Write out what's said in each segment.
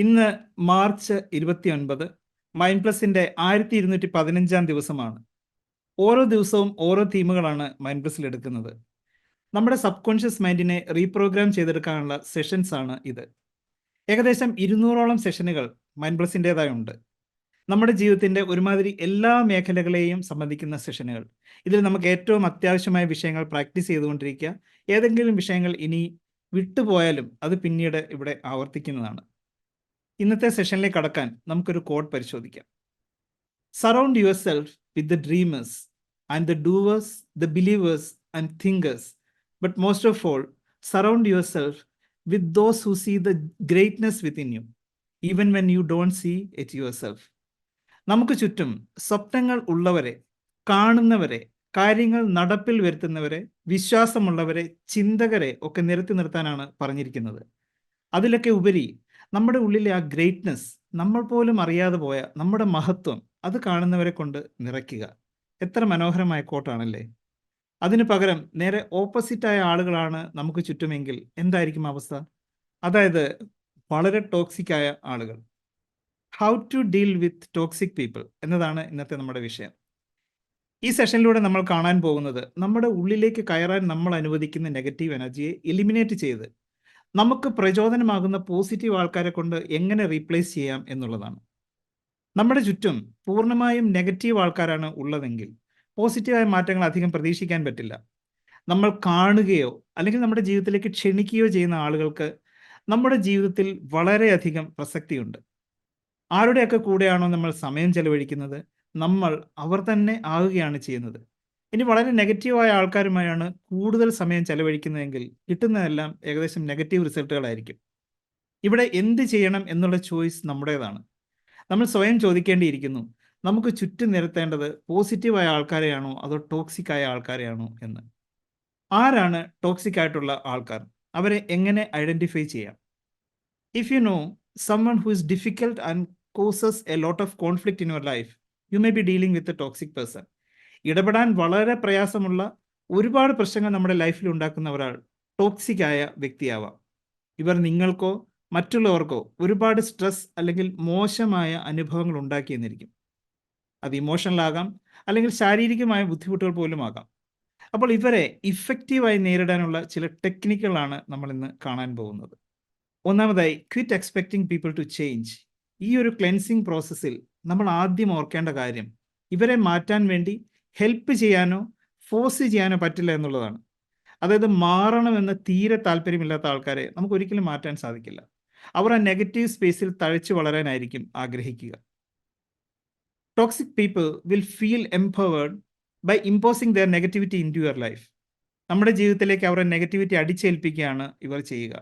ഇന്ന് March 29 mind പ്ലസിന്റെ 1215 ദിവസമാണ്. ഓരോ ദിവസവും ഓരോ തീമുകളാണ് മൈൻഡ് പ്ലസിൽ എടുക്കുന്നത്. നമ്മുടെ സബ് കോൺഷ്യസ് മൈൻഡിനെ റീപ്രോഗ്രാം ചെയ്തെടുക്കാനുള്ള സെഷൻസ് ആണ് ഇത്. ഏകദേശം 200ഓളം സെഷനുകൾ മൈൻഡ് പ്ലസിൻ്റെതായുണ്ട്. നമ്മുടെ ജീവിതത്തിന്റെ ഒരുമാതിരി എല്ലാ മേഖലകളെയും സംബന്ധിക്കുന്ന സെഷനുകൾ. ഇതിൽ നമുക്ക് ഏറ്റവും അത്യാവശ്യമായ വിഷയങ്ങൾ പ്രാക്ടീസ് ചെയ്തുകൊണ്ടിരിക്കുക. ഏതെങ്കിലും വിഷയങ്ങൾ ഇനി വിട്ടുപോയാലും അത് പിന്നീട് ഇവിടെ ആവർത്തിക്കുന്നതാണ്. ഇന്നത്തെ സെഷനിലേക്ക് കടക്കാൻ നമുക്കൊരു കോഡ് പരിശോധിക്കാം. Surround yourself with the dreamers and the doers, the believers and thinkers, but most of all surround yourself with those who see the greatness within you even when you don't see it yourself. നമുക്ക് ചുറ്റും സ്വപ്നങ്ങൾ ഉള്ളവരെ, കാണുന്നവരെ, കാര്യങ്ങൾ നടപ്പിൽ വരുത്തുന്നവരെ, വിശ്വാസമുള്ളവരെ, ചിന്തകരെ ഒക്കെ നിരത്തി നിർത്താനാണ് പറഞ്ഞിരിക്കുന്നത്. അതിലൊക്കെ ഉപരി നമ്മുടെ ഉള്ളിലെ ആ ഗ്രേറ്റ്നെസ്, നമ്മൾ പോലും അറിയാതെ പോയ നമ്മുടെ മഹത്വം, അത് കാണുന്നവരെ കൊണ്ട് നിറയ്ക്കുക. എത്ര മനോഹരമായ കോട്ടാണല്ലേ. അതിനു പകരം നേരെ ഓപ്പോസിറ്റായ ആളുകളാണ് നമുക്ക് ചുറ്റുമെങ്കിൽ എന്തായിരിക്കും അവസ്ഥ? അതായത് വളരെ ടോക്സിക് ആയ ആളുകൾ. How to deal with toxic people എന്നതാണ് ഇന്നത്തെ നമ്മുടെ വിഷയം. ഈ സെഷനിലൂടെ നമ്മൾ കാണാൻ പോകുന്നത് നമ്മുടെ ഉള്ളിലേക്ക് കയറാൻ നമ്മൾ അനുവദിക്കുന്ന നെഗറ്റീവ് എനർജിയെ എലിമിനേറ്റ് ചെയ്ത് നമുക്ക് പ്രചോദനമാകുന്ന പോസിറ്റീവ് ആൾക്കാരെ കൊണ്ട് എങ്ങനെ റീപ്ലേസ് ചെയ്യാം എന്നുള്ളതാണ്. നമ്മുടെ ചുറ്റും പൂർണ്ണമായും നെഗറ്റീവ് ആൾക്കാരാണ് ഉള്ളതെങ്കിൽ പോസിറ്റീവായ മാറ്റങ്ങൾ അധികം പ്രതീക്ഷിക്കാൻ പറ്റില്ല. നമ്മൾ കാണുകയോ അല്ലെങ്കിൽ നമ്മുടെ ജീവിതത്തിലേക്ക് ക്ഷണിക്കുകയോ ചെയ്യുന്ന ആളുകൾക്ക് നമ്മുടെ ജീവിതത്തിൽ വളരെയധികം പ്രസക്തിയുണ്ട്. ആരുടെയൊക്കെ കൂടെയാണോ നമ്മൾ സമയം ചെലവഴിക്കുന്നത്, നമ്മൾ അവർ തന്നെ ആവുകയാണ് ചെയ്യുന്നത്. ഇനി വളരെ നെഗറ്റീവായ ആൾക്കാരുമായാണ് കൂടുതൽ സമയം ചെലവഴിക്കുന്നതെങ്കിൽ കിട്ടുന്നതെല്ലാം ഏകദേശം നെഗറ്റീവ് റിസൾട്ടുകളായിരിക്കും. ഇവിടെ എന്ത് ചെയ്യണം എന്നുള്ള ചോയ്സ് നമ്മുടേതാണ്. നമ്മൾ സ്വയം ചോദിക്കേണ്ടിയിരിക്കുന്നു, നമുക്ക് ചുറ്റും നിരത്തേണ്ടത് പോസിറ്റീവായ ആൾക്കാരെയാണോ അതോ ടോക്സിക് ആയ ആൾക്കാരെയാണോ എന്ന്. ആരാണ് ടോക്സിക് ആയിട്ടുള്ള ആൾക്കാർ? അവരെ എങ്ങനെ ഐഡന്റിഫൈ ചെയ്യാം? If you know someone who is difficult and causes a lot of conflict in your life, you may be dealing with a toxic person. ഇടപെടാൻ വളരെ പ്രയാസമുള്ള ഒരുപാട് പ്രശ്നങ്ങൾ നമ്മുടെ ലൈഫിൽ ഉണ്ടാക്കുന്ന ഒരാൾ ടോക്സിക് ആയ വ്യക്തിയാവാം. ഇവർ നിങ്ങൾക്കോ മറ്റുള്ളവർക്കോ ഒരുപാട് സ്ട്രെസ് അല്ലെങ്കിൽ മോശമായ അനുഭവങ്ങൾ ഉണ്ടാക്കിയെന്നിരിക്കും. അത് ഇമോഷണൽ ആകാം, അല്ലെങ്കിൽ ശാരീരികമായ ബുദ്ധിമുട്ടുകൾ പോലും ആകാം. അപ്പോൾ ഇവരെ ഇഫക്റ്റീവായി നേരിടാനുള്ള ചില ടെക്നിക്കുകളാണ് നമ്മൾ ഇന്ന് കാണാൻ പോകുന്നത്. ഒന്നാമതായി, quit expecting people to change. ഈ ഒരു ക്ലെൻസിങ് പ്രോസസ്സിൽ നമ്മൾ ആദ്യം ഓർക്കേണ്ട കാര്യം, ഇവരെ മാറ്റാൻ വേണ്ടി ഹെൽപ്പ് ചെയ്യാനോ ഫോഴ്സ് ചെയ്യാനോ പറ്റില്ല എന്നുള്ളതാണ്. അതായത് മാറണമെന്ന് തീരെ താല്പര്യമില്ലാത്ത ആൾക്കാരെ നമുക്ക് ഒരിക്കലും മാറ്റാൻ സാധിക്കില്ല. അവർ ആ നെഗറ്റീവ് സ്പേസിൽ തഴച്ചു വളരാനായിരിക്കും ആഗ്രഹിക്കുക. Toxic people will feel empowered by imposing their negativity into your life. നമ്മുടെ ജീവിതത്തിലേക്ക് അവരുടെ നെഗറ്റിവിറ്റി അടിച്ചേൽപ്പിക്കുകയാണ് ഇവർ ചെയ്യുക.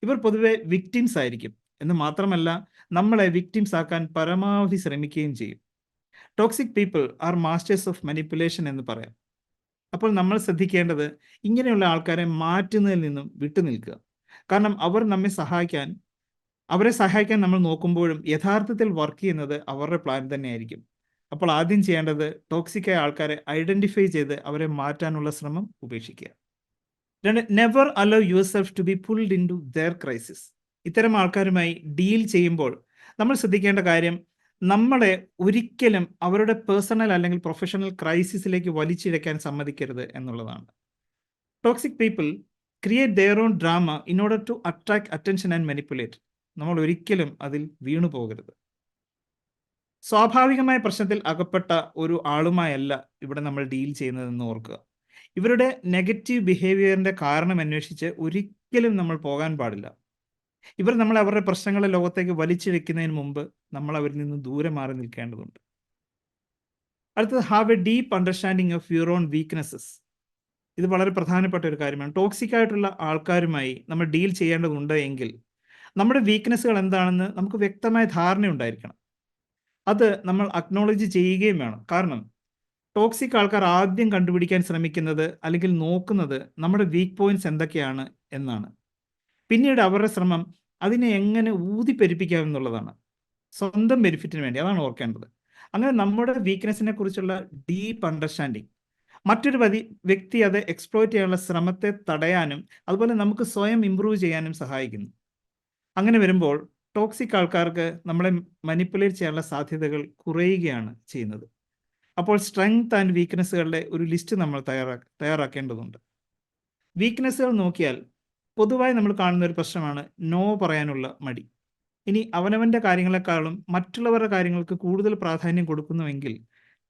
ഇവർ പൊതുവെ വിക്ടിംസ് ആയിരിക്കും എന്ന് മാത്രമല്ല, നമ്മളെ വിക്ടിംസ് ആക്കാൻ പരമാവധി ശ്രമിക്കുകയും ചെയ്യും. Toxic people are masters of manipulation എന്ന് പറയാം. അപ്പോൾ നമ്മൾ ശ്രദ്ധിക്കേണ്ടത് ഇങ്ങനെയുള്ള ആൾക്കാരെ മാറ്റുന്നതിൽ നിന്നും വിട്ടുനിൽക്കുക. കാരണം അവരെ സഹായിക്കാൻ നമ്മൾ നോക്കുമ്പോഴും യഥാർത്ഥത്തിൽ വർക്ക് ചെയ്യുന്നത് അവരുടെ പ്ലാൻ തന്നെയായിരിക്കും. അപ്പോൾ ആദ്യം ചെയ്യേണ്ടത് ടോക്സിക് ആയ ആൾക്കാരെ ഐഡന്റിഫൈ ചെയ്ത് അവരെ മാറ്റാനുള്ള ശ്രമം ഉപേക്ഷിക്കുക. Never allow yourself to be pulled into their crisis. ഇത്തരം ആൾക്കാരുമായി ഡീൽ ചെയ്യുമ്പോൾ നമ്മൾ ശ്രദ്ധിക്കേണ്ട കാര്യം, നമ്മളെ ഒരിക്കലും അവരുടെ പേഴ്സണൽ അല്ലെങ്കിൽ പ്രൊഫഷണൽ ക്രൈസിസിലേക്ക് വലിച്ചിഴക്കാൻ സമ്മതിക്കരുത് എന്നുള്ളതാണ്. Toxic people create their own drama in order to attract attention and manipulate. നമ്മൾ ഒരിക്കലും അതിൽ വീണു പോകരുത്. സ്വാഭാവികമായ പ്രശ്നത്തിൽ അകപ്പെട്ട ഒരു ആളുമായല്ല ഇവിടെ നമ്മൾ ഡീൽ ചെയ്യുന്നതെന്ന് ഓർക്കുക. ഇവരുടെ നെഗറ്റീവ് ബിഹേവിയറിന്റെ കാരണം അന്വേഷിച്ച് ഒരിക്കലും നമ്മൾ പോകാൻ പാടില്ല. ഇവർ നമ്മൾ അവരുടെ പ്രശ്നങ്ങളെ ലോകത്തേക്ക് വലിച്ചിഴക്കുന്നതിന് മുമ്പ് നമ്മൾ അവരിൽ നിന്ന് ദൂരെ മാറി നിൽക്കേണ്ടതുണ്ട്. അടുത്തത്, have A deep understanding of your own weaknesses. ഇത് വളരെ പ്രധാനപ്പെട്ട ഒരു കാര്യമാണ്. ടോക്സിക് ആയിട്ടുള്ള ആൾക്കാരുമായി നമ്മൾ ഡീൽ ചെയ്യേണ്ടതുണ്ട് എങ്കിൽ നമ്മുടെ വീക്ക്നെസ്സുകൾ എന്താണെന്ന് നമുക്ക് വ്യക്തമായ ധാരണ ഉണ്ടായിരിക്കണം. അത് നമ്മൾ അക്നോളജ് ചെയ്യുകയും വേണം. കാരണം ടോക്സിക് ആൾക്കാർ ആദ്യം കണ്ടുപിടിക്കാൻ ശ്രമിക്കുന്നത് അല്ലെങ്കിൽ നോക്കുന്നത് നമ്മുടെ വീക്ക് പോയിന്റ്സ് എന്തൊക്കെയാണ് എന്നാണ്. പിന്നീട് അവരുടെ ശ്രമം അതിനെ എങ്ങനെ ഊതിപ്പെരുപ്പിക്കാം എന്നുള്ളതാണ്, സ്വന്തം ബെനിഫിറ്റിന് വേണ്ടി. അതാണ് ഓർക്കേണ്ടത്. അങ്ങനെ നമ്മുടെ വീക്ക്നെസ്സിനെ കുറിച്ചുള്ള ഡീപ്പ് അണ്ടർസ്റ്റാൻഡിങ് മറ്റൊരു വ്യക്തി അത് എക്സ്പ്ലോയിറ്റ് ചെയ്യാനുള്ള ശ്രമത്തെ തടയാനും അതുപോലെ നമുക്ക് സ്വയം ഇംപ്രൂവ് ചെയ്യാനും സഹായിക്കുന്നു. അങ്ങനെ വരുമ്പോൾ ടോക്സിക് ആൾക്കാർക്ക് നമ്മളെ മാനിപ്പുലേറ്റ് ചെയ്യാനുള്ള സാധ്യതകൾ കുറയുകയാണ് ചെയ്യുന്നത്. അപ്പോൾ സ്ട്രെങ്ത് ആൻഡ് വീക്ക്നെസ്സുകളുടെ ഒരു ലിസ്റ്റ് നമ്മൾ തയ്യാറാക്കേണ്ടതുണ്ട്. വീക്ക്നെസ്സുകൾ നോക്കിയാൽ പൊതുവായി നമ്മൾ കാണുന്ന ഒരു പ്രശ്നമാണ് നോ പറയാനുള്ള മടി. ഇനി അവനവൻ്റെ കാര്യങ്ങളെക്കാളും മറ്റുള്ളവരുടെ കാര്യങ്ങൾക്ക് കൂടുതൽ പ്രാധാന്യം കൊടുക്കുന്നുവെങ്കിൽ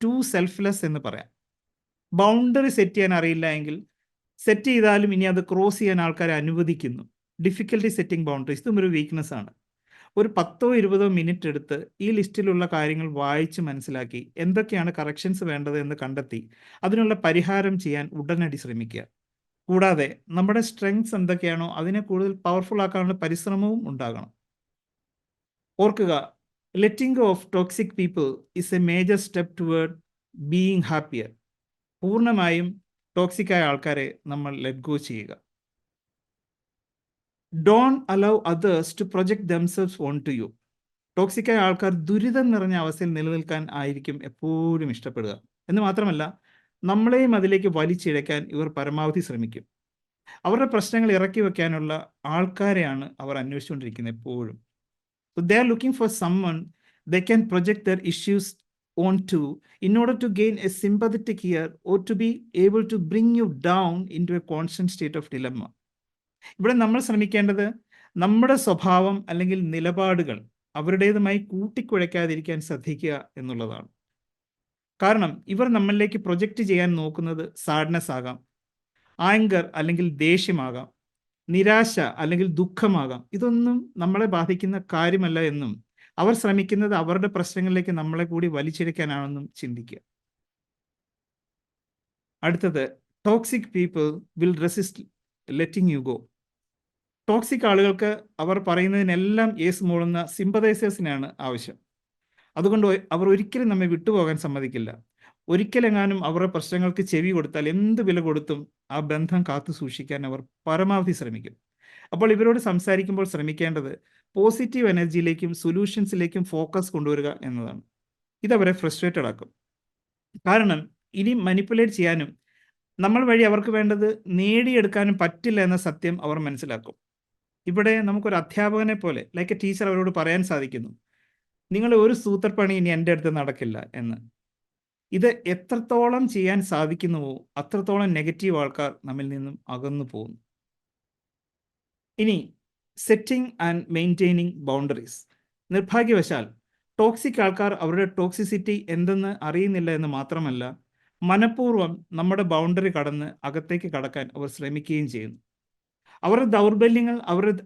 ടു സെൽഫ്ലെസ് എന്ന് പറയാം. ബൗണ്ടറി സെറ്റ് ചെയ്യാൻ അറിയില്ല എങ്കിൽ സെറ്റ് ചെയ്താലും ഇനി അത് ക്രോസ് ചെയ്യാൻ ആൾക്കാരെ അനുവദിക്കുന്നു. ഡിഫിക്കൽട്ടി സെറ്റിംഗ് ബൗണ്ടറീസ് ഇതും ഒരു വീക്ക്നെസ് ആണ്. ഒരു 10-20 മിനിറ്റ് എടുത്ത് ഈ ലിസ്റ്റിലുള്ള കാര്യങ്ങൾ വായിച്ച് മനസ്സിലാക്കി എന്തൊക്കെയാണ് കറക്ഷൻസ് വേണ്ടത് എന്ന് കണ്ടെത്തി അതിനുള്ള പരിഹാരം ചെയ്യാൻ ഉടനടി ശ്രമിക്കുക. കൂടാതെ നമ്മുടെ സ്ട്രെങ്ത്സ് എന്തൊക്കെയാണോ അതിനെ കൂടുതൽ പവർഫുൾ ആക്കാനുള്ള പരിശ്രമവും ഉണ്ടാകണം. ഓർക്കുക, letting go of toxic people is a major step toward being happier. പൂർണ്ണമായും ടോക്സിക്കായ ആൾക്കാരെ നമ്മൾ ലെറ്റ് ഗോ ചെയ്യുക. Don't allow others to project themselves on to you. ടോക്സിക്കായ ആൾക്കാർ ദുരിതം നിറഞ്ഞ അവസ്ഥയിൽ നിലനിൽക്കാൻ ആയിരിക്കും എപ്പോഴും ഇഷ്ടപ്പെടുക. എന്ന് മാത്രമല്ല, നമ്മളെയും അതിലേക്ക് വലിച്ചിഴക്കാൻ ഇവർ പരമാവധി ശ്രമിക്കും. അവരുടെ പ്രശ്നങ്ങൾ ഇറക്കി വെക്കാനുള്ള ആൾക്കാരെയാണ് അവർ അന്വേഷിച്ചുകൊണ്ടിരിക്കുന്നത് എപ്പോഴും. So they are looking for someone they can project their issues onto in order to gain a sympathetic ear or to be able to bring you down into a constant state of dilemma. ഇവിടെ നമ്മൾ ശ്രമിക്കേണ്ടത് നമ്മുടെ സ്വഭാവം അല്ലെങ്കിൽ നിലപാടുകൾ അവരുടേതുമായി കൂട്ടിക്കുഴയ്ക്കാതിരിക്കാൻ ശ്രദ്ധിക്കുക എന്നുള്ളതാണ്. കാരണം ഇവർ നമ്മളിലേക്ക് പ്രൊജക്റ്റ് ചെയ്യാൻ നോക്കുന്നത് സാഡ്നെസ് ആകാം, ആങ്കർ അല്ലെങ്കിൽ ദേഷ്യമാകാം, നിരാശ അല്ലെങ്കിൽ ദുഃഖമാകാം. ഇതൊന്നും നമ്മളെ ബാധിക്കുന്ന കാര്യമല്ല എന്നും അവർ ശ്രമിക്കുന്നത് അവരുടെ പ്രശ്നങ്ങളിലേക്ക് നമ്മളെ കൂടി വലിച്ചിഴക്കാനാണെന്നും ചിന്തിക്കുക. അടുത്തത്, toxic people will resist letting you go. Toxic ആളുകൾക്ക് അവർ പറയുന്നതിനെല്ലാം യേസ് മൂളുന്ന സിമ്പതൈസേഴ്സിനാണ് ആവശ്യം. അതുകൊണ്ട് അവർ ഒരിക്കലും നമ്മെ വിട്ടുപോകാൻ സമ്മതിക്കില്ല. ഒരിക്കലെങ്ങാനും അവരുടെ പ്രശ്നങ്ങൾക്ക് ചെവി കൊടുത്താൽ എന്ത് വില കൊടുത്തും ആ ബന്ധം കാത്തു സൂക്ഷിക്കാൻ അവർ പരമാവധി ശ്രമിക്കും. അപ്പോൾ ഇവരോട് സംസാരിക്കുമ്പോൾ ശ്രമിക്കേണ്ടത് പോസിറ്റീവ് എനർജിയിലേക്കും സൊല്യൂഷൻസിലേക്കും ഫോക്കസ് കൊണ്ടുവരിക എന്നതാണ്. ഇതവരെ ഫ്രസ്ട്രേറ്റഡ് ആക്കും. കാരണം ഇനി മനിപ്പുലേറ്റ് ചെയ്യാനും നമ്മൾ വഴി അവർക്ക് വേണ്ടത് നേടിയെടുക്കാനും പറ്റില്ല എന്ന സത്യം അവർ മനസ്സിലാക്കും. ഇവിടെ നമുക്കൊരു അധ്യാപകനെ പോലെ ലൈക്ക് എ ടീച്ചർ അവരോട് പറയാൻ സാധിക്കുന്നു, നിങ്ങളുടെ ഒരു സൂത്രപ്പണി ഇനി എൻ്റെ അടുത്ത് നടക്കില്ല എന്ന്. ഇത് എത്രത്തോളം ചെയ്യാൻ സാധിക്കുന്നുവോ അത്രത്തോളം നെഗറ്റീവ് ആൾക്കാർ നമ്മിൽ നിന്നും അകന്നു പോകുന്നു. ഇനി സെറ്റിംഗ് ആൻഡ് മെയിൻറ്റെയിനിങ് ബൗണ്ടറീസ്. നിർഭാഗ്യവശാൽ ടോക്സിക് ആൾക്കാർ അവരുടെ ടോക്സിസിറ്റി എന്തെന്ന് അറിയുന്നില്ല എന്ന് മാത്രമല്ല, മനഃപൂർവ്വം നമ്മുടെ ബൗണ്ടറി കടന്ന് അകത്തേക്ക് കടക്കാൻ അവർ ശ്രമിക്കുകയും ചെയ്യുന്നു. അവരുടെ ദൗർബല്യങ്ങൾ, അവരുടെ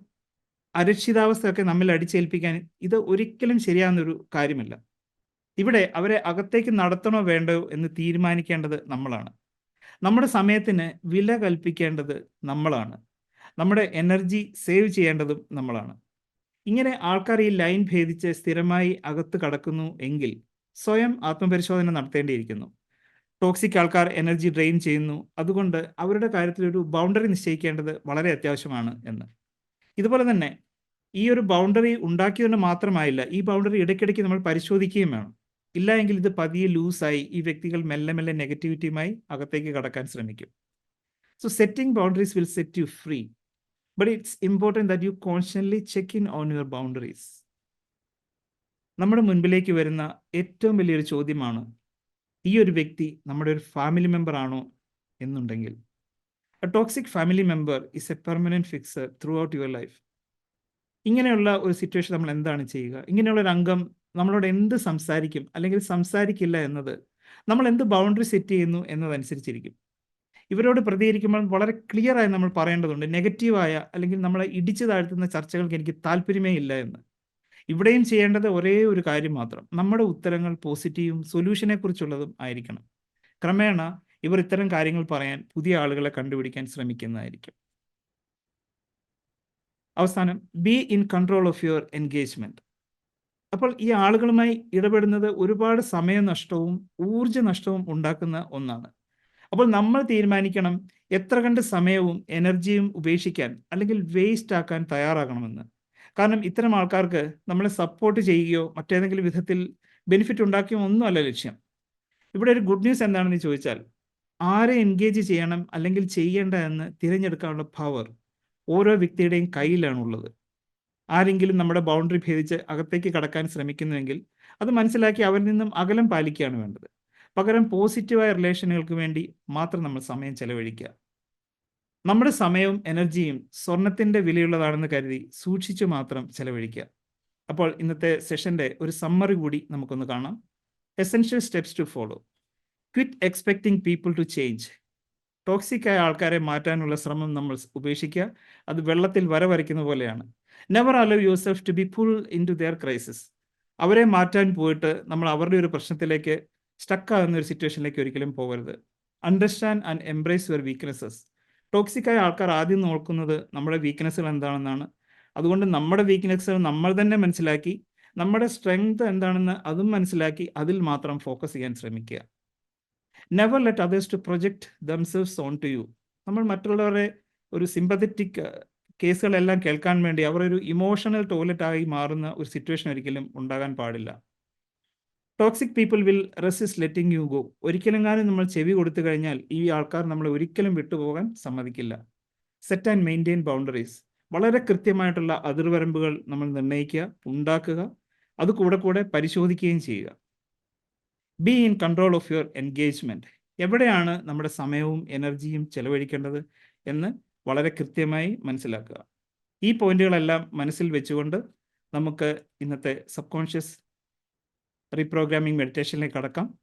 അരക്ഷിതാവസ്ഥയൊക്കെ നമ്മിൽ അടിച്ചേൽപ്പിക്കാൻ ഇത് ഒരിക്കലും ശരിയാവുന്നൊരു കാര്യമല്ല. ഇവിടെ അവരെ അകത്തേക്ക് നടത്തണോ വേണ്ടോ എന്ന് തീരുമാനിക്കേണ്ടത് നമ്മളാണ്. നമ്മുടെ സമയത്തിന് വില കൽപ്പിക്കേണ്ടത് നമ്മളാണ്. നമ്മുടെ എനർജി സേവ് ചെയ്യേണ്ടതും നമ്മളാണ്. ഇങ്ങനെ ആൾക്കാർ ഈ ലൈൻ ഭേദിച്ച് സ്ഥിരമായി അകത്ത് കടക്കുന്നു എങ്കിൽ സ്വയം ആത്മപരിശോധന നടത്തേണ്ടിയിരിക്കുന്നു. ടോക്സിക് ആൾക്കാർ എനർജി ഡ്രെയിൻ ചെയ്യുന്നു, അതുകൊണ്ട് അവരുടെ കാര്യത്തിൽ ഒരു ബൗണ്ടറി നിശ്ചയിക്കേണ്ടത് വളരെ അത്യാവശ്യമാണ് എന്ന്. ഇതുപോലെ തന്നെ ഈ ഒരു ബൗണ്ടറി ഉണ്ടാക്കിയതുകൊണ്ട് മാത്രമായില്ല, ഈ ബൗണ്ടറി ഇടയ്ക്കിടയ്ക്ക് നമ്മൾ പരിശോധിക്കുകയും വേണം. ഇല്ല എങ്കിൽ ഇത് പതിയെ ലൂസായി ഈ വ്യക്തികൾ മെല്ലെ മെല്ലെ നെഗറ്റിവിറ്റിയുമായി അകത്തേക്ക് കടക്കാൻ ശ്രമിക്കും. So setting boundaries will set you free, but it's important that you constantly check in on your boundaries. നമ്മുടെ മുൻപിലേക്ക് വരുന്ന ഏറ്റവും വലിയൊരു ചോദ്യമാണ്, ഈ ഒരു വ്യക്തി നമ്മുടെ ഒരു ഫാമിലി മെമ്പർ ആണോ എന്നുണ്ടെങ്കിൽ. A toxic family member is A permanent fixer through out your life. ഇങ്ങനെയുള്ള ഒരു സിറ്റുവേഷൻ നമ്മൾ എന്താണ് ചെയ്യുക? ഇങ്ങനെയുള്ള ഒരു അംഗം നമ്മളോട് എന്ത് സംസാരിക്കും അല്ലെങ്കിൽ സംസാരിക്കില്ല എന്നത് നമ്മൾ എന്ത് ബൗണ്ടറി സെറ്റ് ചെയ്യുന്നു എന്നതനുസരിച്ചിരിക്കും. ഇവരോട് പ്രതികരിക്കുമ്പോൾ വളരെ ക്ലിയർ ആയി നമ്മൾ പറയേണ്ടതുണ്ട്, നെഗറ്റീവായ അല്ലെങ്കിൽ നമ്മളെ ഇടിച്ചു താഴ്ത്തുന്ന ചർച്ചകൾക്ക് എനിക്ക് താല്പര്യമേ ഇല്ല എന്ന്. ഇവിടെയും ചെയ്യേണ്ടത് ഒരേ ഒരു കാര്യം മാത്രം, നമ്മുടെ ഉത്തരങ്ങൾ പോസിറ്റീവും സൊല്യൂഷനെ കുറിച്ചുള്ളതും ആയിരിക്കണം. ക്രമേണ ഇവർ ഇത്തരം കാര്യങ്ങൾ പറയാൻ പുതിയ ആളുകളെ കണ്ടുപിടിക്കാൻ ശ്രമിക്കുന്നതായിരിക്കും. അവസാനം, be in control of your engagement. അപ്പോൾ ഈ ആളുകളുമായി ഇടപെടുന്നത് ഒരുപാട് സമയനഷ്ടവും ഊർജ്ജ നഷ്ടവും ഉണ്ടാക്കുന്ന ഒന്നാണ്. അപ്പോൾ നമ്മൾ തീരുമാനിക്കണം എത്ര കണ്ട് സമയവും എനർജിയും ഉപേക്ഷിക്കാൻ അല്ലെങ്കിൽ വേസ്റ്റ് ആക്കാൻ തയ്യാറാകണമെന്ന്. കാരണം ഇത്തരം ആൾക്കാർക്ക് നമ്മളെ സപ്പോർട്ട് ചെയ്യുകയോ മറ്റേതെങ്കിലും വിധത്തിൽ ബെനിഫിറ്റ് ഉണ്ടാക്കുകയോ ഒന്നുമല്ല ലക്ഷ്യം. ഇവിടെ ഒരു ഗുഡ് ന്യൂസ് എന്താണെന്ന് ചോദിച്ചാൽ, ആരെ എൻഗേജ് ചെയ്യണം അല്ലെങ്കിൽ ചെയ്യേണ്ട എന്ന് തിരഞ്ഞെടുക്കാനുള്ള പവർ ഓരോ വ്യക്തിയുടെയും കയ്യിലാണുള്ളത്. ആരെങ്കിലും നമ്മുടെ ബൗണ്ടറി ഭേദിച്ച് അകത്തേക്ക് കടക്കാൻ ശ്രമിക്കുന്നുവെങ്കിൽ അത് മനസ്സിലാക്കി അവരിൽ നിന്നും അകലം പാലിക്കുകയാണ് വേണ്ടത്. പകരം പോസിറ്റീവായ റിലേഷനുകൾക്ക് വേണ്ടി മാത്രം നമ്മൾ സമയം ചെലവഴിക്കുക. നമ്മുടെ സമയവും എനർജിയും സ്വർണത്തിന്റെ വിലയുള്ളതാണെന്ന് കരുതി സൂക്ഷിച്ചു മാത്രം ചെലവഴിക്കുക. അപ്പോൾ ഇന്നത്തെ സെഷന്റെ ഒരു സമ്മറി കൂടി നമുക്കൊന്ന് കാണാം. Essential steps to follow. Quit expecting people to change. Toxic ആയ ആൾക്കാരെ മാറ്റാനുള്ള ശ്രമം നമ്മൾ ഉപേക്ഷിക്കുക. അത് വെള്ളത്തിൽ വര വരയ്ക്കുന്ന പോലെയാണ്. Never allow yourself to be pull into their crisis. അവരെ മാറ്റാൻ പോയിട്ട് നമ്മൾ അവരുടെ ഒരു പ്രശ്നത്തിലേക്ക് സ്റ്റക്കാകുന്ന ഒരു സിറ്റുവേഷനിലേക്ക് ഒരിക്കലും പോകരുത്. Understand and embrace your weaknesses. Toxic ആയ ആൾക്കാർ ആദ്യം നോക്കുന്നത് നമ്മുടെ വീക്ക്നെസ്സുകൾ എന്താണെന്നാണ്. അതുകൊണ്ട് നമ്മുടെ വീക്ക്നെസ്സുകൾ നമ്മൾ തന്നെ മനസ്സിലാക്കി നമ്മുടെ സ്ട്രെങ്ത് എന്താണെന്ന് അതും മനസ്സിലാക്കി അതിൽ മാത്രം ഫോക്കസ് ചെയ്യാൻ ശ്രമിക്കുക. Never let others to project themselves on to you. നമ്മൾ മറ്റുള്ളവരെ ഒരു സിമ്പത്തറ്റിക് കേസുകളെല്ലാം കേൾക്കാൻ വേണ്ടി അവർ ഒരു ഇമോഷണൽ ടോയ്ലറ്റ് ആയി മാറുന്ന ഒരു സിറ്റുവേഷൻ ഒരിക്കലും ഉണ്ടാകാൻ പാടില്ല. Toxic people will resist letting you go. ഒരിക്കലെങ്ങാനും നമ്മൾ ചെവി കൊടുത്തു കഴിഞ്ഞാൽ ഈ ആൾക്കാർ നമ്മളെ ഒരിക്കലും വിട്ടുപോകാൻ സമ്മതിക്കില്ല. Set and maintain boundaries. വളരെ കൃത്യമായിട്ടുള്ള അതിർവരമ്പുകൾ നമ്മൾ നിർണ്ണയിക്കുക, ഉണ്ടാക്കുക, അത് കൂടെ പരിശോധിക്കുകയും ചെയ്യുക. Be in control of your engagement. എവിടെയാണ് നമ്മുടെ സമയവും എനർജിയും ചെലവഴിക്കേണ്ടത് എന്ന് വളരെ കൃത്യമായി മനസ്സിലാക്കുക. ഈ പോയിന്റുകളെല്ലാം മനസ്സിൽ വെച്ചുകൊണ്ട് നമുക്ക് ഇന്നത്തെ സബ് കോൺഷ്യസ് റീപ്രോഗ്രാമിംഗ് മെഡിറ്റേഷനിലേക്ക് കടക്കാം.